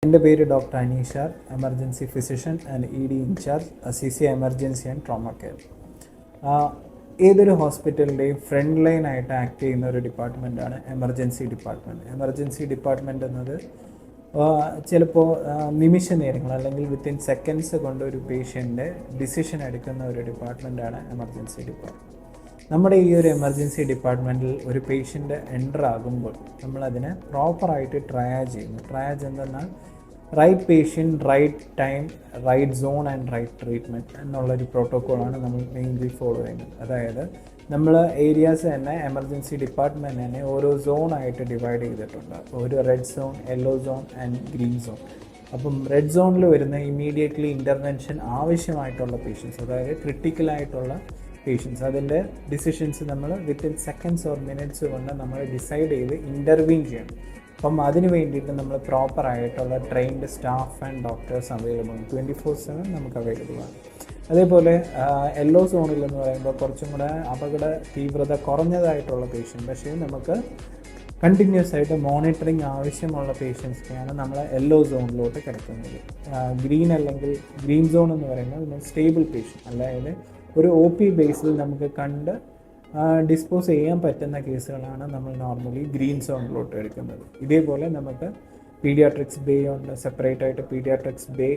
എൻ്റെ പേര് doctor Aneeshar, emergency physician and E D in-charge CC emergency and trauma care. ഏതൊരു ഹോസ്പിറ്റലിൻ്റെയും ഫ്രണ്ട് ലൈനായിട്ട് ആക്ട് ചെയ്യുന്ന ഒരു ഡിപ്പാർട്ട്മെൻറ്റാണ് എമർജൻസി ഡിപ്പാർട്ട്മെൻറ്റ്. എമർജൻസി ഡിപ്പാർട്ട്മെൻറ്റ് എന്നത് ചിലപ്പോൾ നിമിഷ നേരങ്ങൾ അല്ലെങ്കിൽ വിത്തിൻ സെക്കൻഡ്സ് കൊണ്ട് ഒരു പേഷ്യൻ്റെ ഡിസിഷൻ എടുക്കുന്ന ഒരു ഡിപ്പാർട്ട്മെൻറ്റാണ് എമർജൻസി ഡിപ്പാർട്ട്മെൻറ്റ്. നമ്മുടെ ഈ ഒരു എമർജൻസി ഡിപ്പാർട്ട്മെൻറ്റിൽ ഒരു പേഷ്യൻ്റ് എൻ്റർ ആകുമ്പോൾ നമ്മളതിനെ പ്രോപ്പറായിട്ട് ട്രയാജ് ചെയ്യുന്നു. ട്രയാജ് എന്തെന്നാൽ right patient, right time, right zone and right treatment എന്നുള്ളൊരു പ്രോട്ടോക്കോളാണ് നമ്മൾ മെയിൻലി ഫോളോ ചെയ്യുന്നത്. അതായത് നമ്മൾ ഏരിയാസ് തന്നെ എമർജൻസി ഡിപ്പാർട്ട്മെൻറ്റ് തന്നെ ഓരോ സോണായിട്ട് ഡിവൈഡ് ചെയ്തിട്ടുണ്ട്. ഒരു red zone, yellow zone and green zone. അപ്പം റെഡ് സോണിൽ വരുന്ന ഇമ്മീഡിയറ്റ്ലി ഇൻ്റർവെൻഷൻ ആവശ്യമായിട്ടുള്ള പേഷ്യൻസ്, അതായത് ക്രിട്ടിക്കലായിട്ടുള്ള പേഷ്യൻസ്, അതിൻ്റെ ഡിസിഷൻസ് നമ്മൾ വിത്തിൻ സെക്കൻഡ്സ് ഓർ മിനിറ്റ്സ് കൊണ്ട് നമ്മൾ ഡിസൈഡ് ചെയ്ത് ഇൻ്റർവീൻ ചെയ്യണം. അപ്പം അതിന് വേണ്ടിയിട്ട് നമ്മൾ പ്രോപ്പറായിട്ടുള്ള trained staff and doctors available ആണ്. 24/7 നമുക്ക് അവൈലബിൾ ആണ്. അതേപോലെ യെല്ലോ സോണിൽ എന്ന് പറയുമ്പോൾ കുറച്ചും കൂടെ അപകട തീവ്രത കുറഞ്ഞതായിട്ടുള്ള പേഷ്യൻ്റ്, പക്ഷേ നമുക്ക് കണ്ടിന്യൂസ് ആയിട്ട് മോണിറ്ററിങ് ആവശ്യമുള്ള പേഷ്യൻസിനെയാണ് നമ്മൾ യെല്ലോ സോണിലോട്ട് കിടക്കുന്നത്. ഗ്രീൻ അല്ലെങ്കിൽ ഗ്രീൻ സോൺ എന്ന് പറയുന്നത് സ്റ്റേബിൾ പേഷ്യൻ്റ്, അതായത് ഒരു OP ബേസിൽ നമുക്ക് കണ്ട് ഡിസ്പോസ് ചെയ്യാൻ പറ്റുന്ന കേസുകളാണ് നമ്മൾ നോർമലി ഗ്രീൻ സോണിലോട്ട് എടുക്കുന്നത്. ഇതേപോലെ നമുക്ക് പീഡിയാട്രിക്സ് ബേ ഉണ്ട്, സെപ്പറേറ്റ് ആയിട്ട് pediatrics bay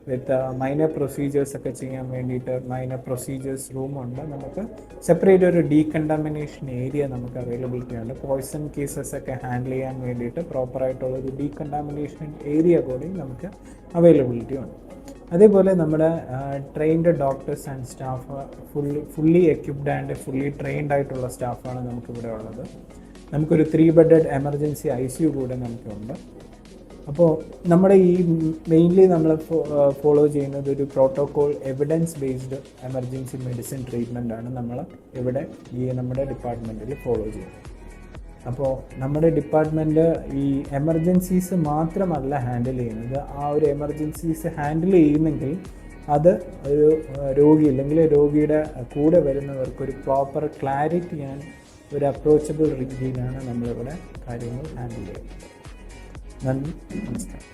with minor procedures ഒക്കെ ചെയ്യാൻ വേണ്ടിയിട്ട് മൈനർ പ്രൊസീജിയേഴ്സ് റൂമുണ്ട്. നമുക്ക് സെപ്പറേറ്റ് ഒരു ഡീകണ്ടാമിനേഷൻ ഏരിയ നമുക്ക് അവൈലബിലിറ്റി ഉണ്ട്. പോയ്സൺ കേസസ് ഒക്കെ ഹാൻഡിൽ ചെയ്യാൻ വേണ്ടിയിട്ട് പ്രോപ്പറായിട്ടുള്ളൊരു ഡീകണ്ടാമിനേഷൻ ഏരിയ കൂടി നമുക്ക് അവൈലബിലിറ്റി ഉണ്ട്. അതേപോലെ നമ്മുടെ trained doctors and staff fully equipped and fully trained ആയിട്ടുള്ള സ്റ്റാഫാണ് നമുക്കിവിടെ ഉള്ളത്. നമുക്കൊരു 3 ബെഡഡ് എമർജൻസി ICU കൂടെ നമുക്കുണ്ട്. അപ്പോൾ നമ്മുടെ ഈ മെയിൻലി നമ്മൾ ഫോളോ ചെയ്യുന്നത് ഒരു protocol evidence based emergency medicine ട്രീറ്റ്മെൻറ്റാണ് നമ്മൾ ഇവിടെ നമ്മുടെ ഡിപ്പാർട്ട്മെൻറ്റിൽ ഫോളോ ചെയ്യുന്നത്. അപ്പോൾ നമ്മുടെ ഡിപ്പാർട്ട്മെൻറ്റ് ഈ എമർജൻസീസ് മാത്രമല്ല ഹാൻഡിൽ ചെയ്യുന്നത്. ആ ഒരു എമർജൻസീസ് ഹാൻഡിൽ ചെയ്യുന്നെങ്കിൽ അത് ഒരു രോഗി അല്ലെങ്കിൽ രോഗിയുടെ കൂടെ വരുന്നവർക്കൊരു പ്രോപ്പർ ക്ലാരിറ്റി ആൻഡ് ഒരു അപ്രോച്ചബിൾ രീതിയിലാണ് നമ്മളിവിടെ കാര്യങ്ങൾ ഹാൻഡിൽ ചെയ്യുന്നത്. നന്ദി, നമസ്കാരം.